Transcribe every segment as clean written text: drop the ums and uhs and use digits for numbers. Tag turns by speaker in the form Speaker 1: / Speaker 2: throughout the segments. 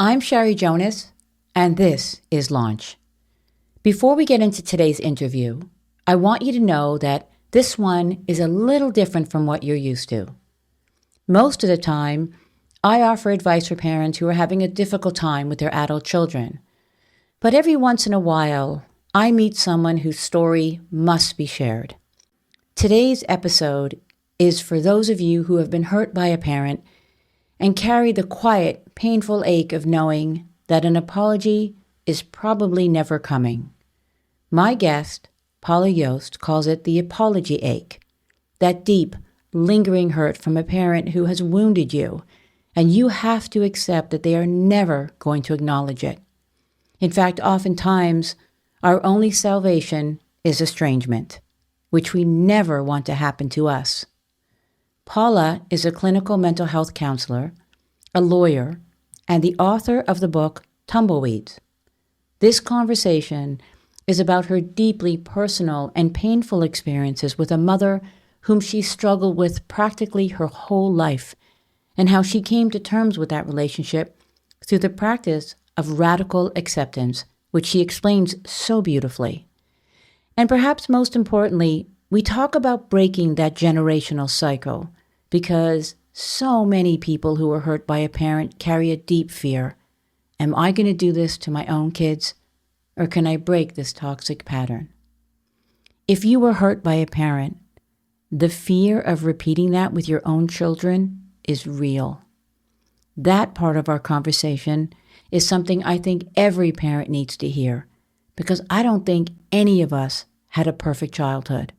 Speaker 1: I'm Sherry Jonas, and this is Launch. Before we get into today's interview, I want you to know that this one is a little different from what you're used to. Most of the time, I offer advice for parents who are having a difficult time with their adult children. But every once in a while, I meet someone whose story must be shared. Today's episode is for those of you who have been hurt by a parent and carry the quiet, painful ache of knowing that an apology is probably never coming. My guest, Paula Yost, calls it the apology ache, that deep, lingering hurt from a parent who has wounded you, and you have to accept that they are never going to acknowledge it. In fact, oftentimes, our only salvation is estrangement, which we never want to happen to us. Paula is a clinical mental health counselor, a lawyer, and the author of the book Tumbleweeds. This conversation is about her deeply personal and painful experiences with a mother whom she struggled with practically her whole life, and how she came to terms with that relationship through the practice of radical acceptance, which she explains so beautifully. And perhaps most importantly, we talk about breaking that generational cycle, because so many people who are hurt by a parent carry a deep fear. Am I going to do this to my own kids, or can I break this toxic pattern? If you were hurt by a parent, the fear of repeating that with your own children is real. That part of our conversation is something I think every parent needs to hear, because I don't think any of us had a perfect childhood.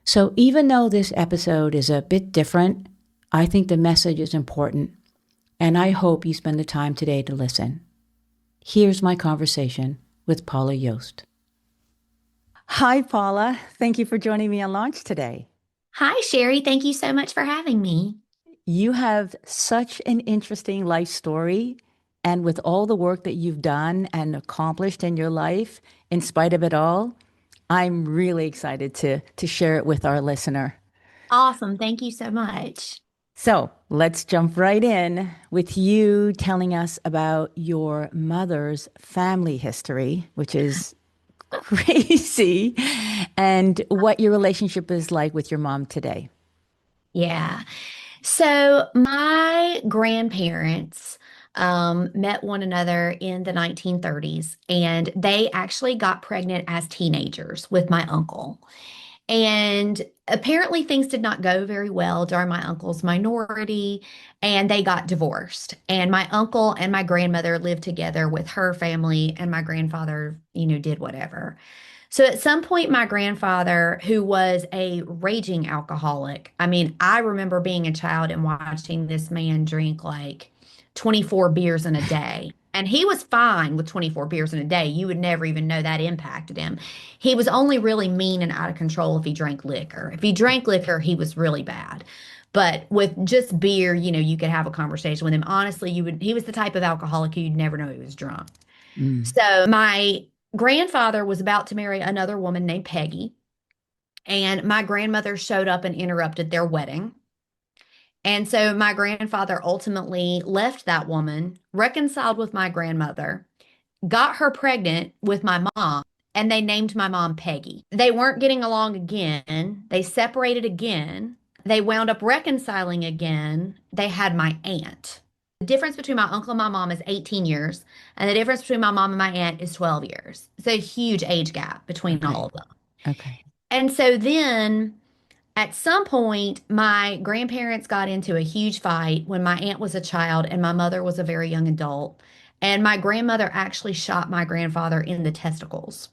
Speaker 1: So even though this episode is a bit different, I think the message is important, and I hope you spend the time today to listen. Here's my conversation with Paula Yost. Hi, Paula. Thank you for joining me on Launch today.
Speaker 2: Hi, Sherry. Thank you so much for having me.
Speaker 1: You have such an interesting life story, and with all the work that you've done and accomplished in your life, in spite of it all, I'm really excited to share it with our listener.
Speaker 2: Awesome. Thank you so much.
Speaker 1: So let's jump right in with you telling us about your mother's family history, which is crazy, and what your relationship is like with your mom today.
Speaker 2: Yeah. So my grandparents met one another in the 1930s, and they actually got pregnant as teenagers with my uncle. And apparently things did not go very well during my uncle's minority, and they got divorced. And my uncle and my grandmother lived together with her family, and my grandfather, did whatever. So at some point, my grandfather, who was a raging alcoholic, I mean, I remember being a child and watching this man drink like 24 beers in a day. And he was fine with 24 beers in a day. You would never even know that impacted him. He was only really mean and out of control if he drank liquor. If he drank liquor, he was really bad. But with just beer, you could have a conversation with him. Honestly, he was the type of alcoholic you'd never know he was drunk.
Speaker 1: Mm.
Speaker 2: So my grandfather was about to marry another woman named Peggy, and my grandmother showed up and interrupted their wedding. And so my grandfather ultimately left that woman, reconciled with my grandmother, got her pregnant with my mom, and they named my mom Peggy. They weren't getting along again. They separated again. They wound up reconciling again. They had my aunt. The difference between my uncle and my mom is 18 years, and the difference between my mom and my aunt is 12 years. It's a huge age gap between
Speaker 1: Okay.
Speaker 2: all of them.
Speaker 1: Okay.
Speaker 2: And so then at some point, my grandparents got into a huge fight when my aunt was a child and my mother was a very young adult. And my grandmother actually shot my grandfather in the testicles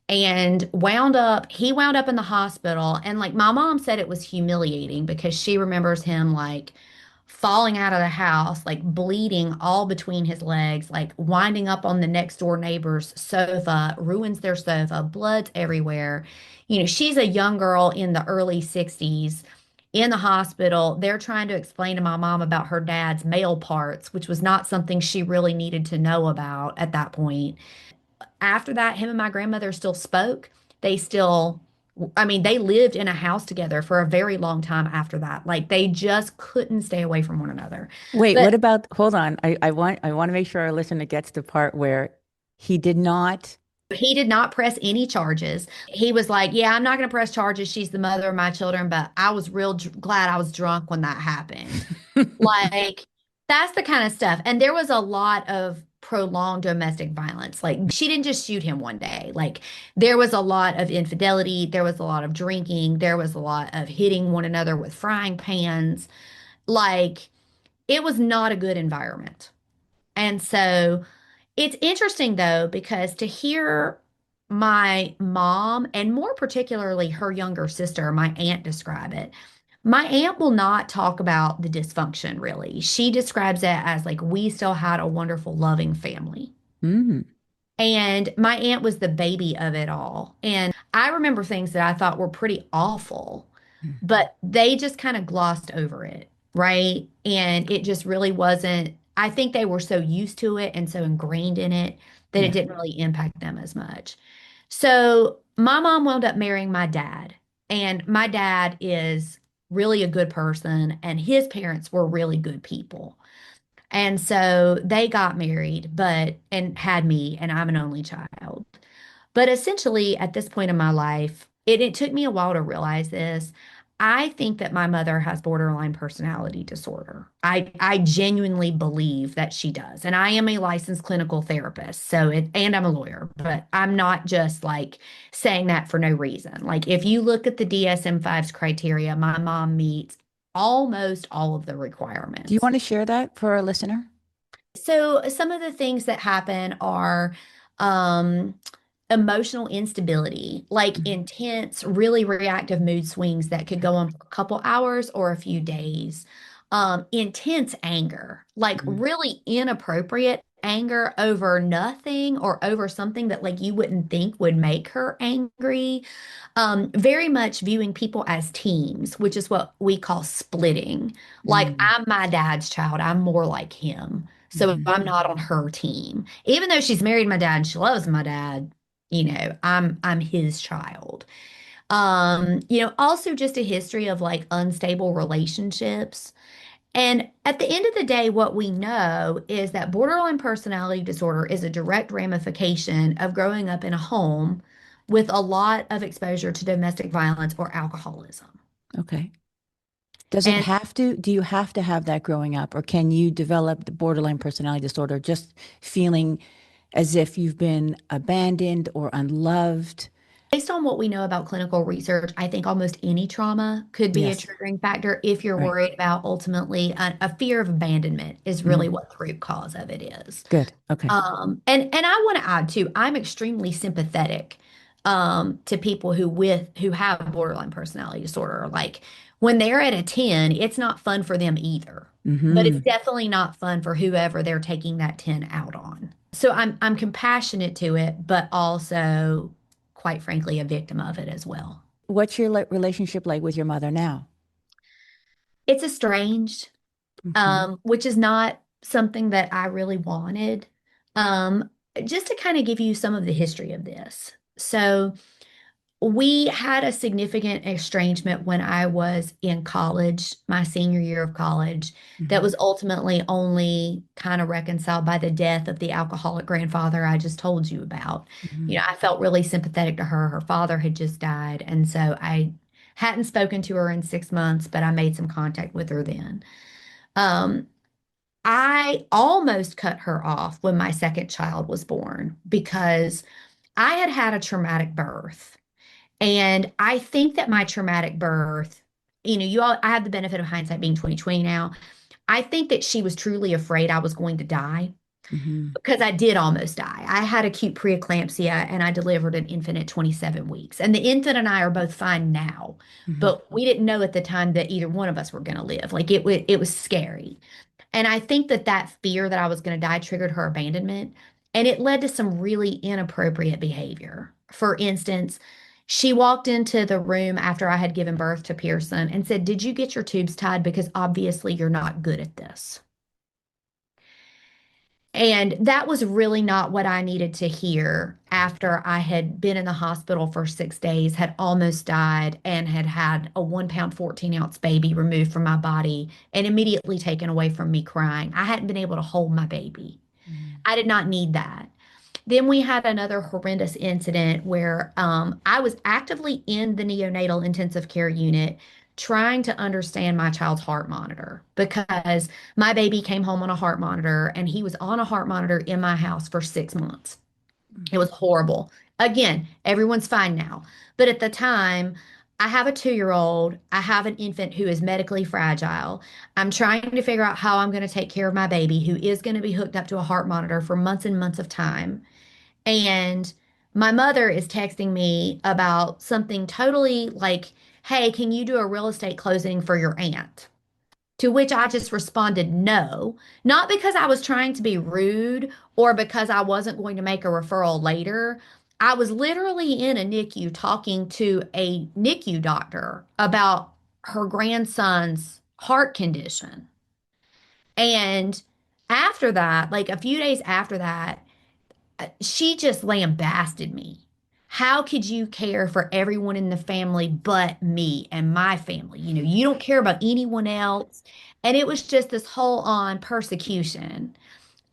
Speaker 2: and he wound up in the hospital. And like my mom said, it was humiliating because she remembers him like falling out of the house, like bleeding all between his legs, like winding up on the next door neighbor's sofa, ruins their sofa, blood's everywhere. She's a young girl in the early 60s in the hospital. They're trying to explain to my mom about her dad's male parts, which was not something she really needed to know about at that point. After that, him and my grandmother still spoke. They still I mean, they lived in a house together for a very long time after that. Like they just couldn't stay away from one another.
Speaker 1: Wait,
Speaker 2: But
Speaker 1: what about, hold on. I want to make sure our listener gets the part where he did not.
Speaker 2: he did not press any charges. He was like, "Yeah, I'm not going to press charges. She's the mother of my children, but I was real glad I was drunk when that happened." Like, that's the kind of stuff. And there was a lot of prolonged domestic violence. Like, she didn't just shoot him one day. Like, there was a lot of infidelity. There was a lot of drinking. There was a lot of hitting one another with frying pans. Like, it was not a good environment. And so it's interesting though, because to hear my mom and more particularly her younger sister, my aunt, describe it, my aunt will not talk about the dysfunction really. She describes it as like we still had a wonderful, loving family.
Speaker 1: Mm.
Speaker 2: And my aunt was the baby of it all. And I remember things that I thought were pretty awful, but they just kind of glossed over it, right? And it just really wasn't, I think they were so used to it and so ingrained in it that it
Speaker 1: Yeah.
Speaker 2: didn't really impact them as much. So my mom wound up marrying my dad, and my dad is really a good person, and his parents were really good people. And so they got married, but and had me, and I'm an only child. But essentially, at this point in my life, it took me a while to realize this. I think that my mother has borderline personality disorder. I genuinely believe that she does. And I am a licensed clinical therapist. And I'm a lawyer, but I'm not just like saying that for no reason. Like if you look at the DSM-5's criteria, my mom meets almost all of the
Speaker 1: Do you
Speaker 2: requirements.
Speaker 1: want to share that for our listener?
Speaker 2: So some of the things that happen are um, emotional instability, like
Speaker 1: Mhm.
Speaker 2: intense, really reactive mood swings that could go on for a couple hours or a few days. Intense anger, like
Speaker 1: Mhm.
Speaker 2: really inappropriate anger over nothing or over something that like you wouldn't think would make her angry. Very much viewing people as teams, which is what we call splitting. Like,
Speaker 1: Mhm.
Speaker 2: I'm my dad's child, I'm more like him. So
Speaker 1: Mhm.
Speaker 2: I'm not on her team. Even though she's married my dad and she loves my dad, I'm his child. Also just a history of like unstable relationships. And at the end of the day, what we know is that borderline personality disorder is a direct ramification of growing up in a home with a lot of exposure to domestic violence or alcoholism.
Speaker 1: Okay. Does it
Speaker 2: And
Speaker 1: have to, do you have to have that growing up, or can you develop the borderline personality disorder just feeling as if you've been abandoned or unloved?
Speaker 2: based on what we know about clinical research, I think almost any trauma could be a
Speaker 1: Yes.
Speaker 2: triggering factor if you're
Speaker 1: Right.
Speaker 2: worried about ultimately a fear of abandonment is really
Speaker 1: Mhm.
Speaker 2: what the root cause of it is.
Speaker 1: Good. Okay.
Speaker 2: And I want to add too, I'm extremely sympathetic to people who have borderline personality disorder. Like when they're at a 10, it's not fun for them either. But it's
Speaker 1: Hmm.
Speaker 2: definitely not fun for whoever they're taking that 10 out on. So I'm compassionate to it, but also, quite frankly, a victim of it as well.
Speaker 1: What's your relationship like with your mother now?
Speaker 2: It's estranged,
Speaker 1: Hmm.
Speaker 2: which is not something that I really wanted. Um, just to kind of give you some of the history of this. So, we had a significant estrangement when I was in college, my senior year of college, that
Speaker 1: Hmm.
Speaker 2: was ultimately only kind of reconciled by the death of the alcoholic grandfather I just told you about.
Speaker 1: Hmm.
Speaker 2: I felt really sympathetic to her. Her father had just died. And so I hadn't spoken to her in 6 months, but I made some contact with her then. Um, I almost cut her off when my second child was born because I had had a traumatic birth. And I think that my traumatic birth, I have the benefit of hindsight being 2020 now. I think that she was truly afraid I was going to die
Speaker 1: Hmm.
Speaker 2: because I did almost die. I had acute preeclampsia and I delivered an infant at 27 weeks. And the infant and I are both fine now,
Speaker 1: Hmm.
Speaker 2: but we didn't know at the time that either one of us were going to live. Like it was scary. And I think that that fear that I was going to die triggered her abandonment. And it led to some really inappropriate behavior. For instance, she walked into the room after I had given birth to Pearson and said, "Did you get your tubes tied? Because obviously you're not good at this." And that was really not what I needed to hear after I had been in the hospital for 6 days, had almost died, and had had a 1 pound, 14-ounce baby removed from my body and immediately taken away from me crying. I hadn't been able to hold my baby.
Speaker 1: Mm.
Speaker 2: I did not need that. Then we had another horrendous incident where I was actively in the neonatal intensive care unit trying to understand my child's heart monitor because my baby came home on a heart monitor and he was on a heart monitor in my house for 6 months. It was horrible. Again, everyone's fine now. But at the time, I have a 2-year-old. I have an infant who is medically fragile. I'm trying to figure out how I'm going to take care of my baby who is going to be hooked up to a heart monitor for months and months of time. And my mother is texting me about something totally like, hey, can you do a real estate closing for your aunt? To which I just responded no, not because I was trying to be rude or because I wasn't going to make a referral later. I was literally in a NICU talking to a NICU doctor about her grandson's heart condition. And after that, like a few days after that, she just lambasted me. How could you care for everyone in the family but me and my family? You know, you don't care about anyone else. And it was just this whole on persecution.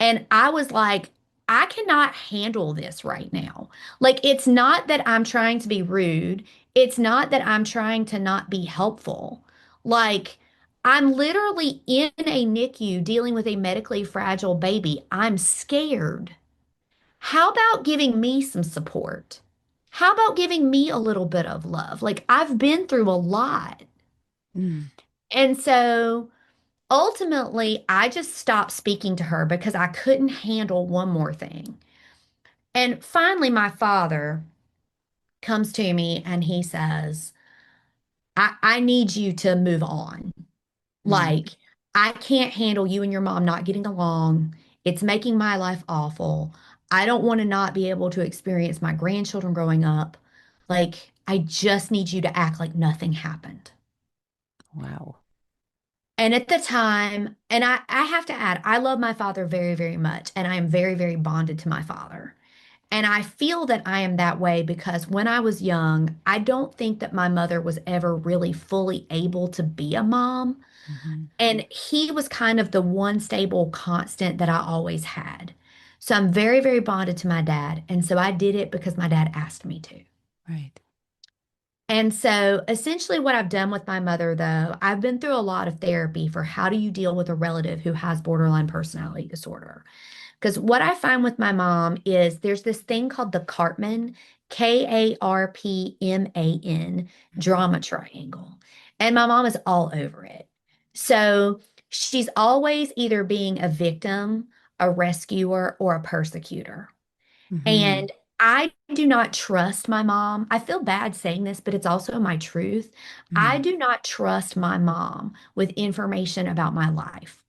Speaker 2: And I was like, I cannot handle this right now. Like, it's not that I'm trying to be rude. It's not that I'm trying to not be helpful. Like, I'm literally in a NICU dealing with a medically fragile baby. I'm scared. How about giving me some support? How about giving me a little bit of love? Like I've been through a lot.
Speaker 1: Mm.
Speaker 2: And so ultimately, I just stopped speaking to her because I couldn't handle one more thing. And finally, my father comes to me and he says, I need you to move on.
Speaker 1: Mm.
Speaker 2: Like, I can't handle you and your mom not getting along. It's making my life awful. I don't want to not be able to experience my grandchildren growing up. Like, I just need you to act like nothing happened.
Speaker 1: Wow.
Speaker 2: And at the time, and I have to add, I love my father very, very much, and I am very, very bonded to my father. And I feel that I am that way because when I was young, I don't think that my mother was ever really fully able to be a mom.
Speaker 1: Hmm.
Speaker 2: And he was kind of the one stable constant that I always had. So I'm very, very bonded to my dad. And so I did it because my dad asked me to.
Speaker 1: Right.
Speaker 2: And so essentially, what I've done with my mother, though, I've been through a lot of therapy for how do you deal with a relative who has borderline personality disorder. Because what I find with my mom is there's this thing called the Cartman, Karpman drama triangle. And my mom is all over it. So she's always either being a victim, a rescuer, or a persecutor.
Speaker 1: Hmm.
Speaker 2: And I do not trust my mom. I feel bad saying this, but it's also my truth. I
Speaker 1: Mm.
Speaker 2: do not trust my mom with information about my life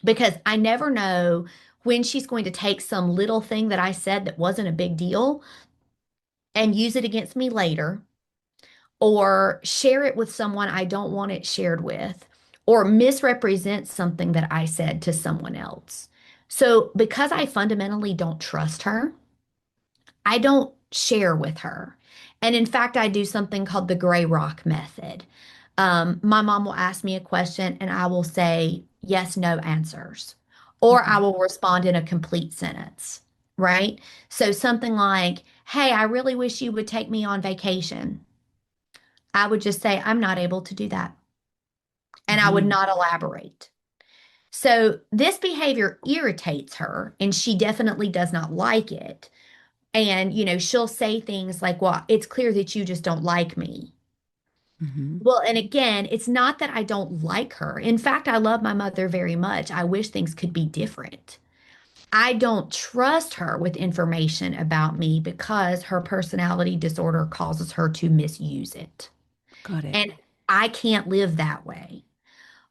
Speaker 2: because I never know when she's going to take some little thing that I said that wasn't a big deal and use it against me later, or share it with someone I don't want it shared with, or misrepresent something that I said to someone else. So, because I fundamentally don't trust her, I don't share with her. And in fact, I do something called the gray rock method. My mom will ask me a question and I will say yes, no answers, or I
Speaker 1: Okay.
Speaker 2: will respond in a complete sentence, right? So something like, hey, I really wish you would take me on vacation. I would just say, I'm not able to do that. And I would
Speaker 1: Hmm.
Speaker 2: not elaborate. So this behavior irritates her and she definitely does not like it. And, she'll say things like, well, it's clear that you just don't like me.
Speaker 1: Hmm.
Speaker 2: Well, and again, it's not that I don't like her. In fact, I love my mother very much. I wish things could be different. I don't trust her with information about me because her personality disorder causes her to misuse it.
Speaker 1: Got it.
Speaker 2: And I can't live that way.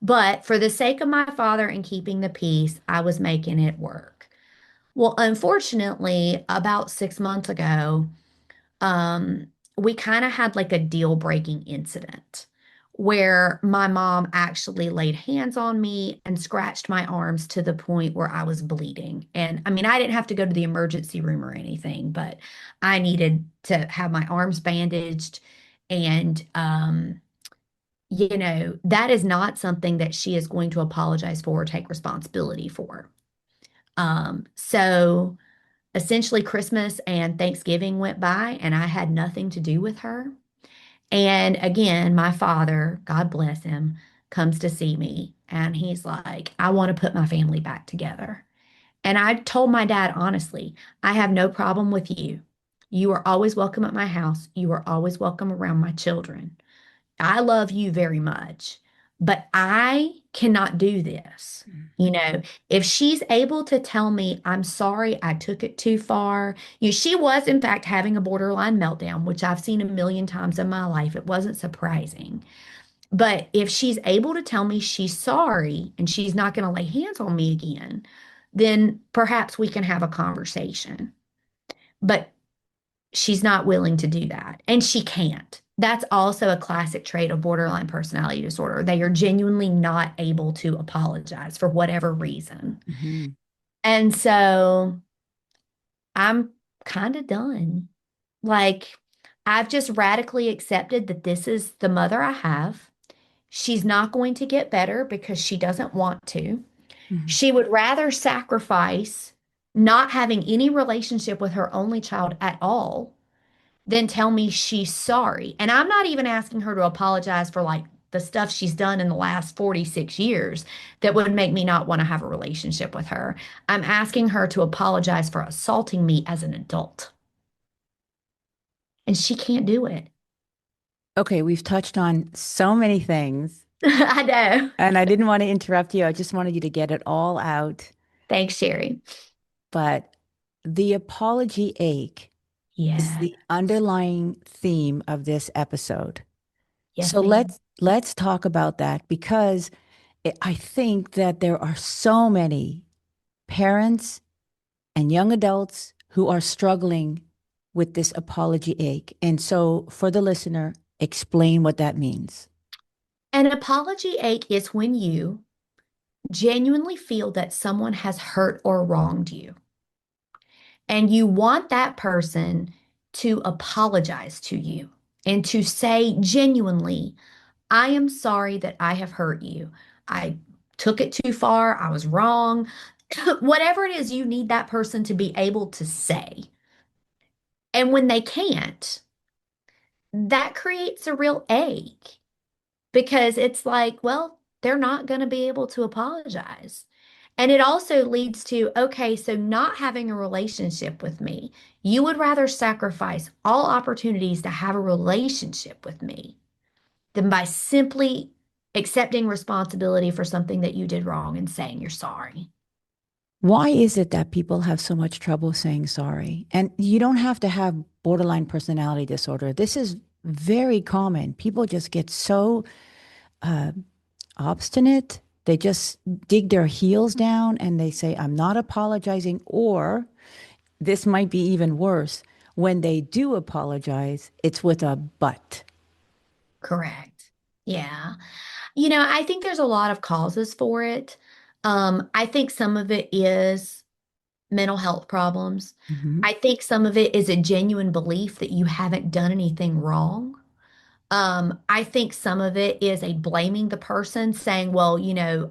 Speaker 2: But for the sake of my father and keeping the peace, I was making it work. Well, unfortunately, about 6 months ago, um, we kind of had like a deal breaking incident where my mom actually laid hands on me and scratched my arms to the point where I was bleeding. And I mean, I didn't have to go to the emergency room or anything, but I needed to have my arms bandaged. And, that is not something that she is going to apologize for or take responsibility for. So essentially, Christmas and Thanksgiving went by, and I had nothing to do with her. And again, my father, God bless him, comes to see me and he's like, I want to put my family back together. And I told my dad, honestly, I have no problem with you. You are always welcome at my house. You are always welcome around my children. I love you very much, but I cannot do this. If she's able to tell me, I'm sorry, I took it too far. She was, in fact, having a borderline meltdown, which I've seen a million times in my life. It wasn't surprising. But if she's able to tell me she's sorry and she's not going to lay hands on me again, then perhaps we can have a conversation. But she's not willing to do that, and she can't. That's also a classic trait of borderline personality disorder. They are genuinely not able to apologize for whatever reason.
Speaker 1: Hmm.
Speaker 2: And so I'm kind of done. Like, I've just radically accepted that this is the mother I have. She's not going to get better because she doesn't want to.
Speaker 1: Hmm.
Speaker 2: She would rather sacrifice not having any relationship with her only child at all than tell me she's sorry. And I'm not even asking her to apologize for like the stuff she's done in the last 46 years that would make me not want to have a relationship with her. I'm asking her to apologize for assaulting me as an adult. And she can't do it.
Speaker 1: Okay, we've touched on so many things,
Speaker 2: I know.
Speaker 1: and I didn't want to interrupt you. I just wanted you to get it all out.
Speaker 2: Thanks, Sherry.
Speaker 1: But the apology ache is
Speaker 2: Yeah.
Speaker 1: the underlying theme of this episode.
Speaker 2: Yes,
Speaker 1: So
Speaker 2: ma'am.
Speaker 1: let's talk about that because I think that there are so many parents and young adults who are struggling with this apology ache. And so for the listener, explain what that means.
Speaker 2: An apology ache is when you genuinely feel that someone has hurt or wronged you, and you want that person to apologize to you and to say genuinely, I am sorry that I have hurt you. I took it too far. I was wrong. Whatever it is you need that person to be able to say. And when they can't, that creates a real ache because it's like, well, they're not going to be able to apologize. And it also leads to, okay, so not having a relationship with me, you would rather sacrifice all opportunities to have a relationship with me than by simply accepting responsibility for something that you did wrong and saying you're sorry.
Speaker 1: Why is it that people have so much trouble saying sorry? And you don't have to have borderline personality disorder. This is very common. People just get so uh, obstinate. They just dig their heels down and they say, I'm not apologizing. Or this might be even worse. When they do apologize, it's with a but.
Speaker 2: Correct. Yeah. I think there's a lot of causes for it. I think some of it is mental health problems.
Speaker 1: Hmm.
Speaker 2: I think some of it is a genuine belief that you haven't done anything wrong. I think some of it is a blaming the person, saying, well,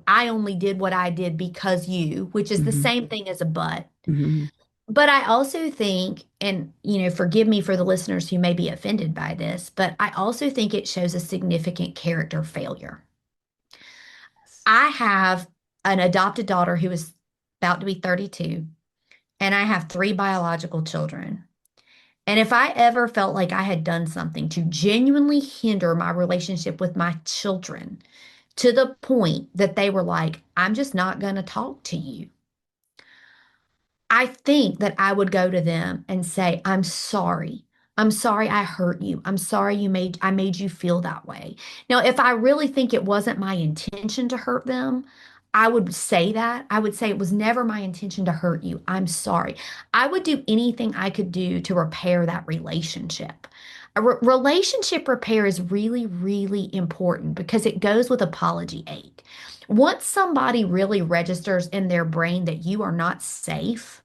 Speaker 2: I only did what I did because you, which is the
Speaker 1: Hmm.
Speaker 2: same thing as a but.
Speaker 1: Hmm.
Speaker 2: But I also think, and forgive me for the listeners who may be offended by this, but I also think it shows a significant character failure. I have an adopted daughter who is about to be 32, and I have three biological children. And if I ever felt like I had done something to genuinely hinder my relationship with my children to the point that they were like, I'm just not going to talk to you, I think that I would go to them and say, I'm sorry. I'm sorry I hurt you. I'm sorry I made you feel that way. Now, if I really think it wasn't my intention to hurt them, I would say that. I would say it was never my intention to hurt you. I'm sorry. I would do anything I could do to repair that relationship. Relationship repair is really, really important because it goes with apology ache. Once somebody really registers in their brain that you are not safe,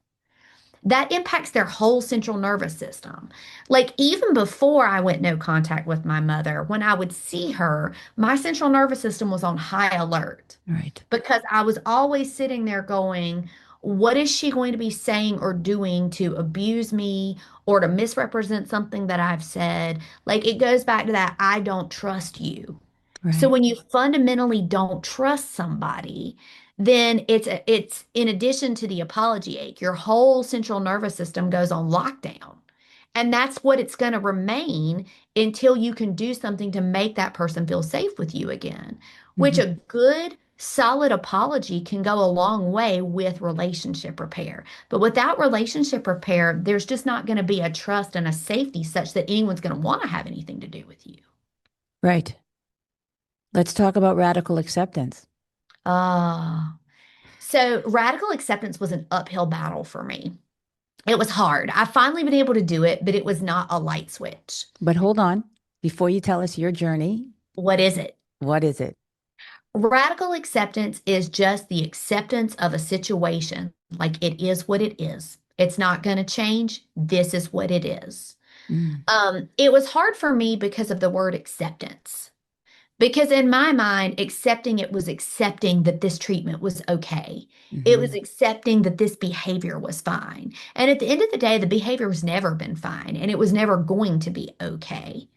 Speaker 2: that impacts their whole central nervous system. Like even before I went no contact with my mother, when I would see her, my central nervous system was on high alert
Speaker 1: Right.
Speaker 2: because I was always sitting there going, what is she going to be saying or doing to abuse me or to misrepresent something that I've said? Like it goes back to that, I don't trust you. So
Speaker 1: Right.
Speaker 2: when you fundamentally don't trust somebody, then it's in addition to the apology ache, your whole central nervous system goes on lockdown. And that's what it's going to remain until you can do something to make that person feel safe with you again, which
Speaker 1: Hmm.
Speaker 2: a good, solid apology can go a long way with relationship repair. But without relationship repair, there's just not going to be a trust and a safety such that anyone's going to want to have anything to do with you.
Speaker 1: Right. Let's talk about radical acceptance.
Speaker 2: Ah. So radical acceptance was an uphill battle for me. It was hard. I finally been able to do it, but it was not a light switch.
Speaker 1: But hold on. Before you tell us your journey,
Speaker 2: What is it?
Speaker 1: what is it?
Speaker 2: Radical acceptance is just the acceptance of a situation like it is what it is. It's not going to change. This is what it is.
Speaker 1: Mm.
Speaker 2: It was hard for me because of the word acceptance. Because in my mind, accepting it was accepting that this treatment was okay. It was
Speaker 1: Hmm.
Speaker 2: accepting that this behavior was fine. And at the end of the day, the behavior has never been fine and it was never going to be okay.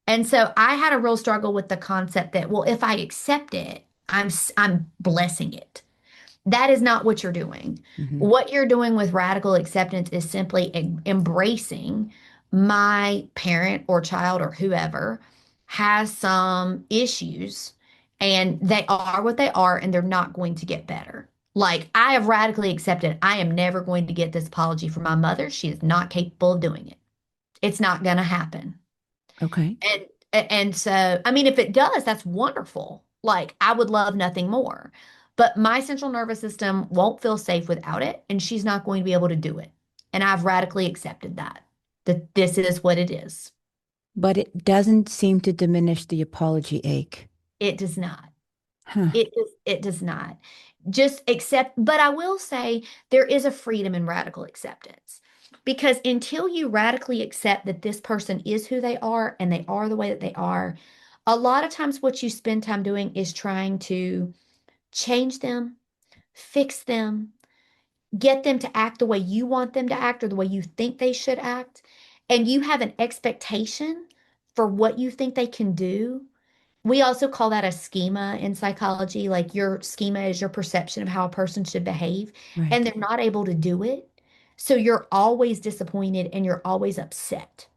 Speaker 2: And so I had a real struggle with the concept that, well, if I accept it, I'm blessing it. That is not what you're doing.
Speaker 1: Hmm.
Speaker 2: What you're doing with radical acceptance is simply embracing my parent or child or whoever has some issues and they are what they are and they're not going to get better. Like I have radically accepted I am never going to get this apology from my mother. She is not capable of doing it. It's not going to happen.
Speaker 1: Okay.
Speaker 2: And and so, I mean, if it does, that's wonderful. Like, I would love nothing more. But my central nervous system won't feel safe without it, and she's not going to be able to do it. And I've radically accepted that this is what it is.
Speaker 1: But it doesn't seem to diminish the apology ache.
Speaker 2: It does not.
Speaker 1: Huh.
Speaker 2: It does not. Just accept, but I will say there is a freedom in radical acceptance. Because until you radically accept that this person is who they are and they are the way that they are, a lot of times what you spend time doing is trying to change them, fix them, get them to act the way you want them to act or the way you think they should act. And you have an expectation for what you think they can do. We also call that a schema in psychology. Like your schema is your perception of how a person should behave, and
Speaker 1: Right.
Speaker 2: they're not able to do it. So you're always disappointed and you're always upset.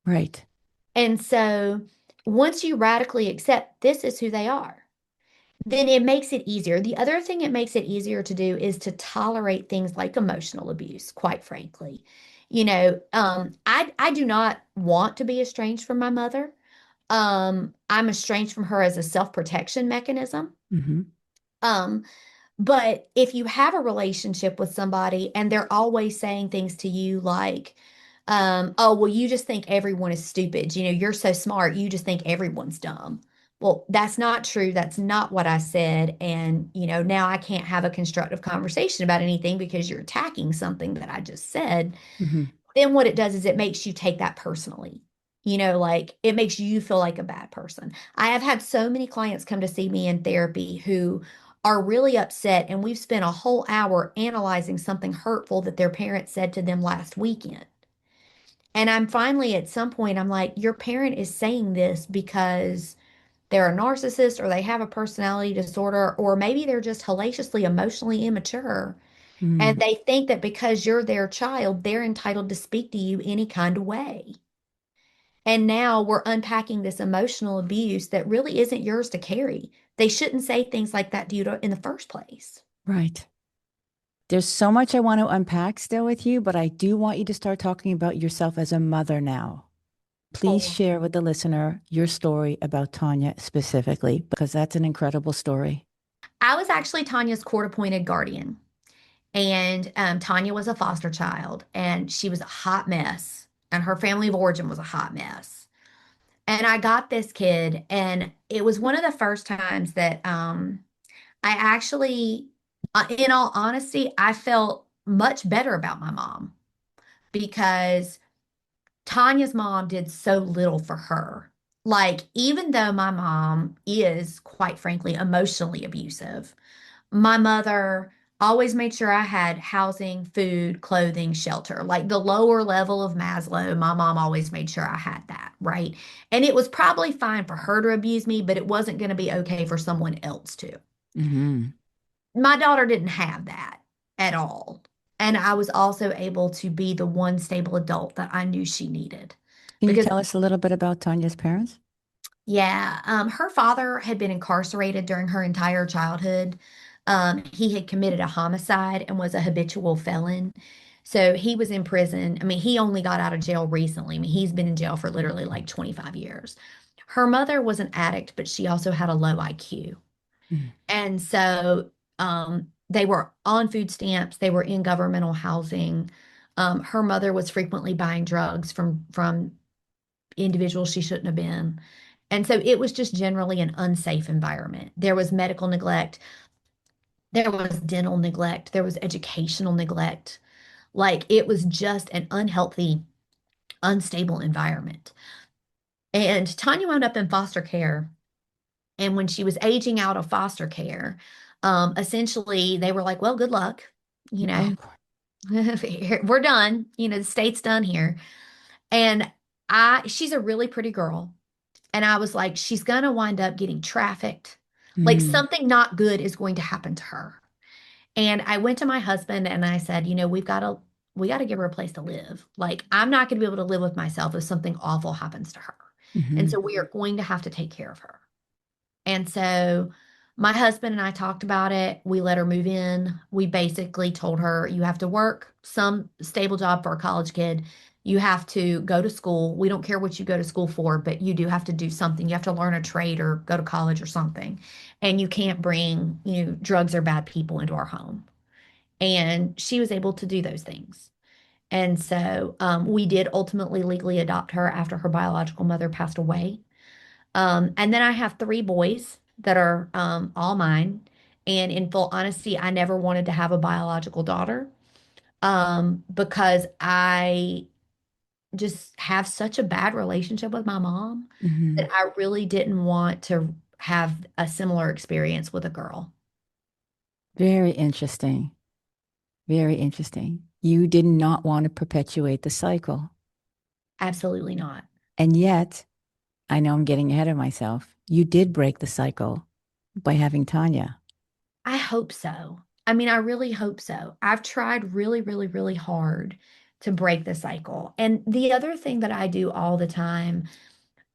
Speaker 1: Right.
Speaker 2: And so once you radically accept this is who they are, then it makes it easier. The other thing it makes it easier to do is to tolerate things like emotional abuse, quite frankly. I do not want to be estranged from my mother. I'm estranged from her as a self-protection mechanism.
Speaker 1: Hmm.
Speaker 2: Um, but if you have a relationship with somebody and they're always saying things to you like, oh, well, you just think everyone is stupid. You're so smart. You just think everyone's dumb. Well, that's not true. That's not what I said. And, now I can't have a constructive conversation about anything because you're attacking something that I just said.
Speaker 1: Hmm.
Speaker 2: Then what it does is it makes you take that personally. Like it makes you feel like a bad person. I have had so many clients come to see me in therapy who are really upset, and we've spent a whole hour analyzing something hurtful that their parents said to them last weekend. And I'm finally at some point, I'm like, your parent is saying this because they're a narcissist or they have a personality disorder, or maybe they're just hellaciously emotionally immature. And
Speaker 1: Mm.
Speaker 2: they think that because you're their child, they're entitled to speak to you any kind of way. And now we're unpacking this emotional abuse that really isn't yours to carry. They shouldn't say things like that to you in the first place.
Speaker 1: Right. There's so much I want to unpack still with you, but I do want you to start talking about yourself as a mother now. Please
Speaker 2: Oh.
Speaker 1: share with the listener your story about Tanya specifically, because that's an incredible story.
Speaker 2: I was actually Tanya's court appointed guardian, and Tanya was a foster child, and she was a hot mess. and her family of origin was a hot mess. And I got this kid, and it was one of the first times that I actually, in all honesty, I felt much better about my mom because Tanya's mom did so little for her. Like, even though my mom is, quite frankly, emotionally abusive, my mother always made sure I had housing, food, clothing, shelter. Like the lower level of Maslow, my mom always made sure I had that, right? And it was probably fine for her to abuse me, but it wasn't going to be okay for someone else to.
Speaker 1: Hmm.
Speaker 2: My daughter didn't have that at all. And I was also able to be the one stable adult that I knew she needed.
Speaker 1: Can you
Speaker 2: Because,
Speaker 1: tell us a little bit about Tanya's parents?
Speaker 2: yeah, her father had been incarcerated during her entire childhood. He had committed a homicide and was a habitual felon. So he was in prison. I mean, he only got out of jail recently. I mean, he's been in jail for literally like 25 years. Her mother was an addict, but she also had a low IQ.
Speaker 1: Mm.
Speaker 2: And so they were on food stamps, they were in governmental housing. Her mother was frequently buying drugs from individuals she shouldn't have been. And so it was just generally an unsafe environment. There was medical neglect, there was dental neglect, there was educational neglect. Like it was just an unhealthy, unstable environment. And Tanya wound up in foster care. And when she was aging out of foster care, essentially they were like, well, good luck. You know,
Speaker 1: Oh,
Speaker 2: we're done. You know, the state's done here. And she's a really pretty girl. And I was like, she's going to wind up getting trafficked. Like
Speaker 1: mm,
Speaker 2: something not good is going to happen to her. And I went to my husband and I said, you know, we got to give her a place to live. Like I'm not going to be able to live with myself if something awful happens to her. And
Speaker 1: hmm.
Speaker 2: so we are going to have to take care of her. And so my husband and I talked about it. We let her move in. We basically told her, you have to work some stable job for a college kid. You have to go to school. We don't care what you go to school for, but you do have to do something. You have to learn a trade or go to college or something. And you can't bring, drugs or bad people into our home. And she was able to do those things. And so we did ultimately legally adopt her after her biological mother passed away. And then I have three boys that are all mine. And in full honesty, I never wanted to have a biological daughter because I just have such a bad relationship with my mom that
Speaker 1: Hmm.
Speaker 2: I really didn't want to have a similar experience with a girl.
Speaker 1: Very interesting. Very interesting. You did not want to perpetuate the cycle.
Speaker 2: Absolutely not.
Speaker 1: And yet, I know I'm getting ahead of myself. You did break the cycle by having Tanya.
Speaker 2: I hope so. I mean, I really hope so. I've tried really, really, really hard to break the cycle. And the other thing that I do all the time,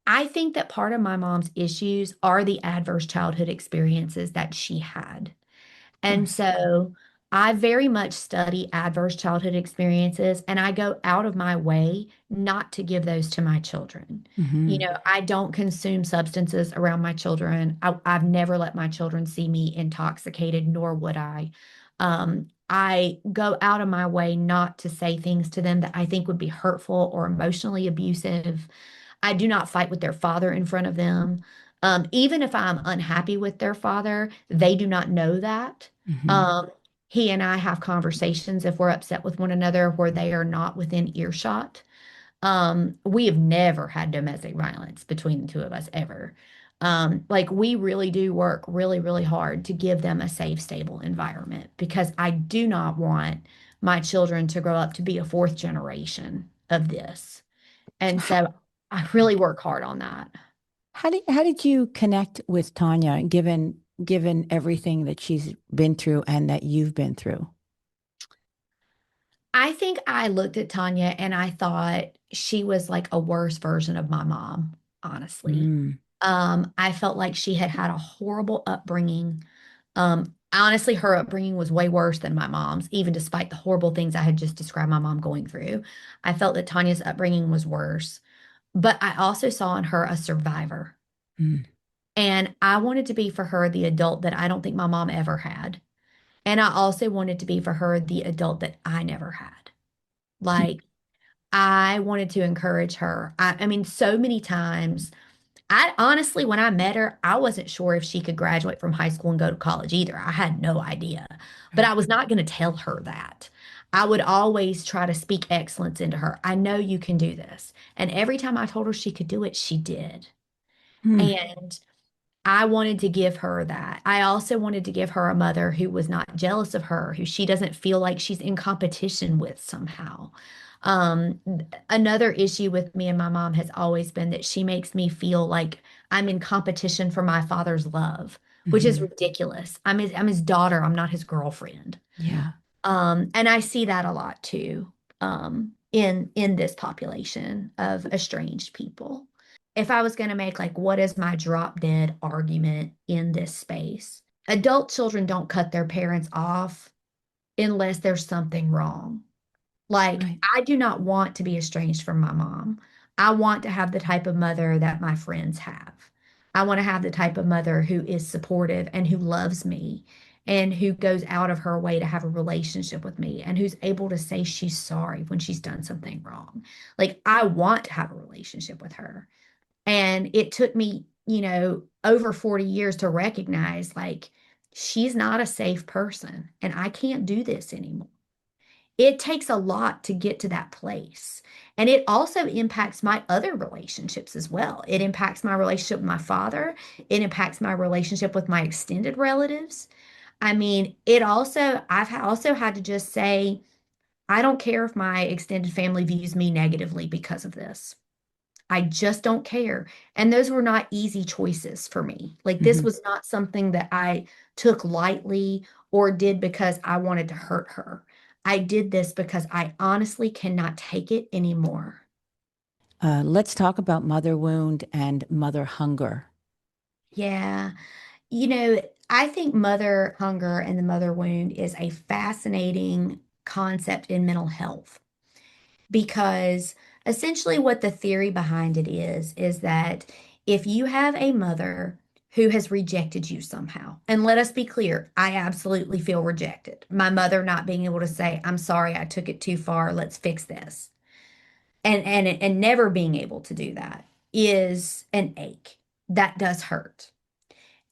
Speaker 2: I think that part of my mom's issues are the adverse childhood experiences that she had.
Speaker 1: Of
Speaker 2: And
Speaker 1: course.
Speaker 2: so I very much study adverse childhood experiences and I go out of my way not to give those to my children. You
Speaker 1: Hmm.
Speaker 2: know, I don't consume substances around my children. I've never let my children see me intoxicated, nor would I. I go out of my way not to say things to them that I think would be hurtful or emotionally abusive. I do not fight with their father in front of them. Even if I'm unhappy with their father, they do not know that.
Speaker 1: Hmm.
Speaker 2: Um, he and I have conversations if we're upset with one another where they are not within earshot. We have never had domestic violence between the two of us ever. Like we really do work really, really hard to give them a safe, stable environment because I do not want my children to grow up to be a fourth generation of this.
Speaker 1: So
Speaker 2: And so I really work hard on that.
Speaker 1: how did you connect with Tanya, given everything that she's been through and that you've been through?
Speaker 2: I think I looked at Tanya and I thought she was like a worse version of my mom, honestly.
Speaker 1: Mm,
Speaker 2: I felt like she had had a horrible upbringing. Honestly, her upbringing was way worse than my mom's, even despite the horrible things I had just described my mom going through. I felt that Tanya's upbringing was worse, but I also saw in her a survivor.
Speaker 1: mm.
Speaker 2: And I wanted to be for her the adult that I don't think my mom ever had. And I also wanted to be for her the adult that I never had. Like, I wanted to encourage her. I mean, so many times. I honestly, when I met her, I wasn't sure if she could graduate from high school and go to college either. I had no idea. But
Speaker 1: Right.
Speaker 2: I was not going to tell her that. I would always try to speak excellence into her. I know you can do this. And every time I told her she could do it, she did.
Speaker 1: Hmm.
Speaker 2: And I wanted to give her that. I also wanted to give her a mother who was not jealous of her, who she doesn't feel like she's in competition with somehow. Um, Another issue with me and my mom has always been that she makes me feel like I'm in competition for my father's love, which is
Speaker 1: Hmm.
Speaker 2: ridiculous. I'm his daughter. I'm not his girlfriend.
Speaker 1: Yeah.
Speaker 2: And I see that a lot too, in this population of estranged people. If I was going to make like what is my drop dead argument in this space, adult children don't cut their parents off unless there's something wrong. Like,
Speaker 1: Right.
Speaker 2: I do not want to be estranged from my mom. I want to have the type of mother that my friends have. I want to have the type of mother who is supportive and who loves me and who goes out of her way to have a relationship with me and who's able to say she's sorry when she's done something wrong. Like, I want to have a relationship with her. And it took me, over 40 years to recognize like she's not a safe person and I can't do this anymore. It takes a lot to get to that place. And it also impacts my other relationships as well. It impacts my relationship with my father. It impacts my relationship with my extended relatives. I mean, I've also had to just say, I don't care if my extended family views me negatively because of this. I just don't care. And those were not easy choices for me. Like, this
Speaker 1: Hmm.
Speaker 2: was not something that I took lightly or did because I wanted to hurt her. I did this because I honestly cannot take it anymore.
Speaker 1: Let's talk about mother wound and mother hunger.
Speaker 2: Yeah. You know, I think mother hunger and the mother wound is a fascinating concept in mental health, because essentially what the theory behind it is that if you have a mother who has rejected you somehow, and let us be clear, I absolutely feel rejected. My mother not being able to say, I'm sorry, I took it too far, let's fix this. And never being able to do that is an ache. That does hurt.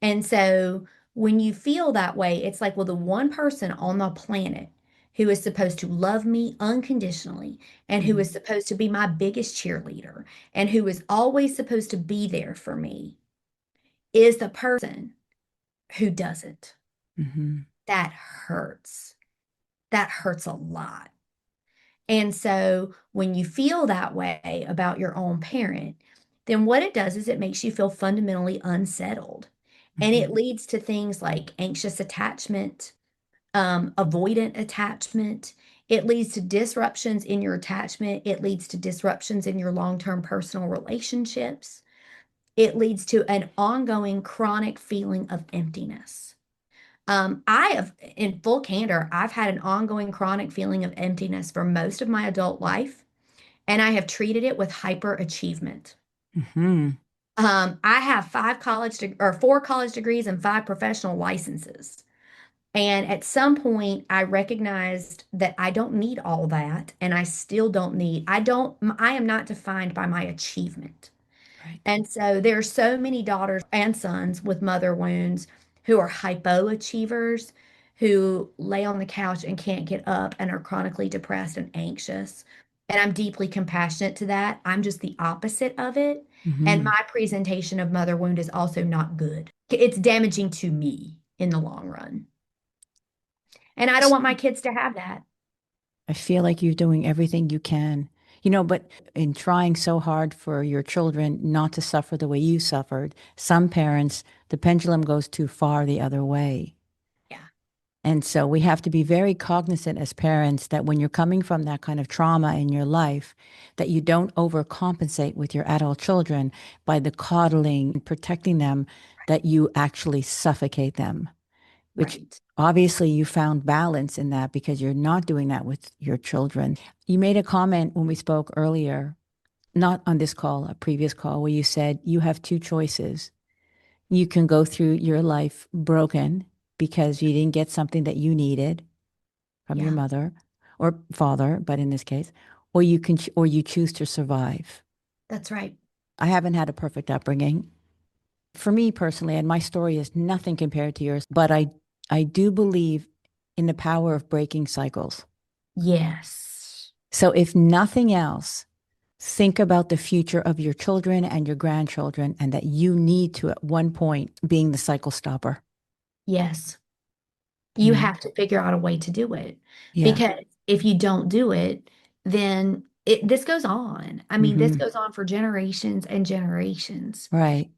Speaker 2: And so when you feel that way, it's like, well, the one person on the planet who is supposed to love me unconditionally and who
Speaker 1: Hmm.
Speaker 2: is supposed to be my biggest cheerleader and who is always supposed to be there for me is the person who doesn't.
Speaker 1: Hmm.
Speaker 2: That hurts. That hurts a lot. And so when you feel that way about your own parent, then what it does is it makes you feel fundamentally unsettled. And it
Speaker 1: Hmm.
Speaker 2: leads to things like anxious attachment, avoidant attachment. It leads to disruptions in your attachment. It leads to disruptions in your long-term personal relationships. It leads to an ongoing chronic feeling of emptiness. I have, in full candor, I've had an ongoing chronic feeling of emptiness for most of my adult life, and I have treated it with hyperachievement.
Speaker 1: Hmm.
Speaker 2: I have or four college degrees and five professional licenses. And at some point, I recognized that I don't need all that, and I still don't need, I am not defined by my achievement.
Speaker 1: Right.
Speaker 2: And so there are so many daughters and sons with mother wounds who are hypoachievers, who lay on the couch and can't get up and are chronically depressed and anxious. And I'm deeply compassionate to that. I'm just the opposite of it. And
Speaker 1: Hmm.
Speaker 2: my presentation of mother wound is also not good. It's damaging to me in the long run. And I don't want my kids to have that.
Speaker 1: I feel like you're doing everything you can, but in trying so hard for your children not to suffer the way you suffered, some parents, the pendulum goes too far the other way.
Speaker 2: Yeah.
Speaker 1: And so we have to be very cognizant as parents that when you're coming from that kind of trauma in your life, that you don't overcompensate with your adult children by the coddling and protecting them, that you actually suffocate them, which
Speaker 2: Right.
Speaker 1: obviously you found balance in that because you're not doing that with your children. You made a comment when we spoke earlier, not on this call, a previous call, where you said you have two choices. You can go through your life broken because you didn't get something that you needed from your
Speaker 2: Yeah.
Speaker 1: mother or father, but in this case, or or you choose to survive.
Speaker 2: That's right.
Speaker 1: I haven't had a perfect upbringing. For me personally, and my story is nothing compared to yours, but I do believe in the power of breaking cycles.
Speaker 2: Yes.
Speaker 1: So if nothing else, think about the future of your children and your grandchildren, and that you need to, at one point, being the cycle stopper.
Speaker 2: Yes.
Speaker 1: You
Speaker 2: You
Speaker 1: know?
Speaker 2: have to figure out a way to do it
Speaker 1: Yeah.
Speaker 2: because if you don't do it, then this goes on. I mean, this
Speaker 1: Hmm.
Speaker 2: goes on for generations and generations.
Speaker 1: Right.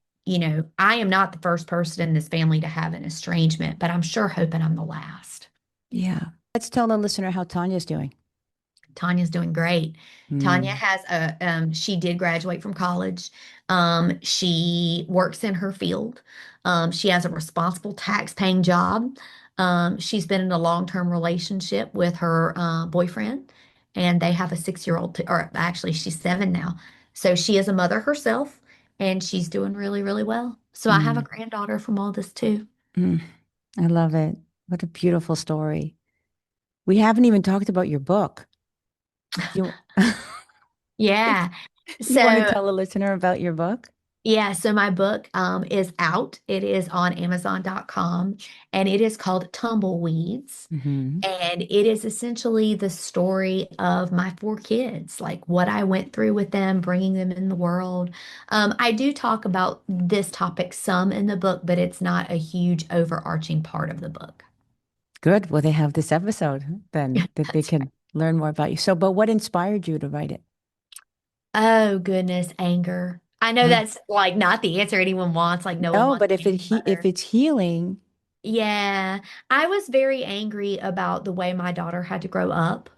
Speaker 2: I am not the first person in this family to have an estrangement, but I'm sure hoping I'm the last.
Speaker 1: Yeah. Let's tell the listener how Tanya's doing.
Speaker 2: Tanya's doing great. Tanya
Speaker 1: Mm.
Speaker 2: has she did graduate from college. She works in her field. She has a responsible tax-paying job. She's been in a long-term relationship with her boyfriend, and they have a 6-year-old, or actually, she's 7 now. So she is a mother herself, and she's doing really, really well. So I have a
Speaker 1: Mm.
Speaker 2: granddaughter from all this too.
Speaker 1: Mm. I love it. What a beautiful story. We haven't even talked about your book. Do you,
Speaker 2: Yeah.
Speaker 1: you want to
Speaker 2: So
Speaker 1: tell the listener about your book?
Speaker 2: Yeah, so my book is out. It is on Amazon.com and it is called Tumbleweeds.
Speaker 1: Hmm.
Speaker 2: And it is essentially the story of my 4 kids, like what I went through with them, bringing them in the world. I do talk about this topic some in the book, but it's not a huge overarching part of the book.
Speaker 1: Good. Well, they have this episode then that they
Speaker 2: That's right.
Speaker 1: can learn more about you. So, but what inspired you to write it?
Speaker 2: Oh, goodness, anger. I know
Speaker 1: Huh?
Speaker 2: that's like not the answer anyone wants, like no one
Speaker 1: No,
Speaker 2: wants
Speaker 1: but
Speaker 2: to be a
Speaker 1: if
Speaker 2: mother.
Speaker 1: it's healing,
Speaker 2: Yeah, I was very angry about the way my daughter had to grow up.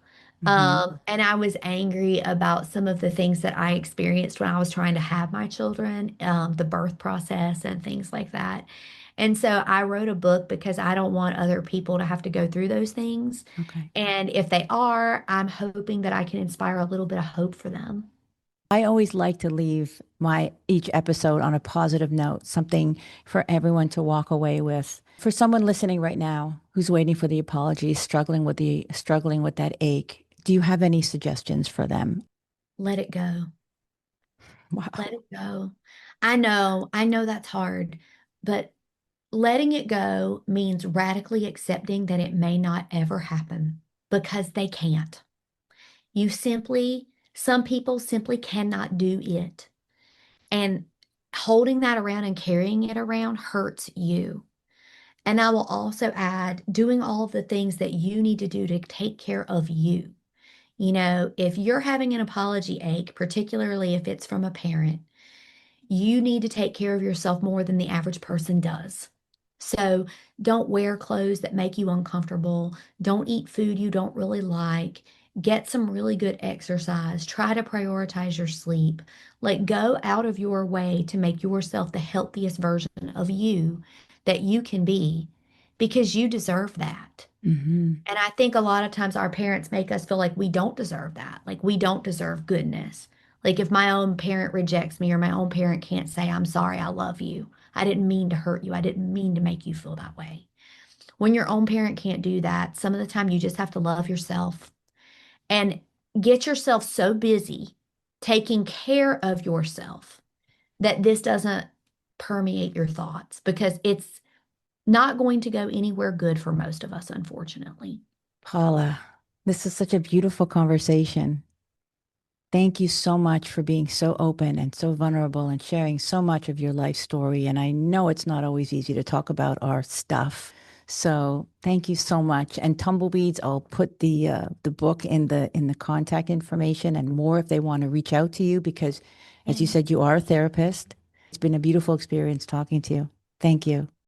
Speaker 1: hmm,
Speaker 2: And I was angry about some of the things that I experienced when I was trying to have my children, the birth process and things like that. And so I wrote a book because I don't want other people to have to go through those things.
Speaker 1: okay.
Speaker 2: And if they are, I'm hoping that I can inspire a little bit of hope for them.
Speaker 1: I always like to leave my each episode on a positive note, something for everyone to walk away with. For someone listening right now who's waiting for the apology, struggling with that ache, do you have any suggestions for them?
Speaker 2: Let it go.
Speaker 1: Wow.
Speaker 2: Let it go. I know that's hard, but letting it go means radically accepting that it may not ever happen because they can't. Some people simply cannot do it. And holding that around and carrying it around hurts you. And I will also add doing all of the things that you need to do to take care of you. If you're having an apology ache, particularly if it's from a parent, you need to take care of yourself more than the average person does. So don't wear clothes that make you uncomfortable. Don't eat food you don't really like. Get some really good exercise. Try to prioritize your sleep. Like go out of your way to make yourself the healthiest version of you that you can be because you deserve that.
Speaker 1: Hmm.
Speaker 2: And I think a lot of times our parents make us feel like we don't deserve that. Like we don't deserve goodness. Like if my own parent rejects me or my own parent can't say, I'm sorry, I love you. I didn't mean to hurt you. I didn't mean to make you feel that way. When your own parent can't do that, some of the time you just have to love yourself and get yourself so busy taking care of yourself that this doesn't permeate your thoughts because it's not going to go anywhere good for most of us, unfortunately.
Speaker 1: Paula, this is such a beautiful conversation. Thank you so much for being so open and so vulnerable and sharing so much of your life story. And I know it's not always easy to talk about our stuff. So thank you so much. And Tumbleweeds, I'll put the book in the contact information and more if they want to reach out to you because, as you
Speaker 2: Yeah.
Speaker 1: said, you are a therapist. It's been a beautiful experience talking to you. Thank you.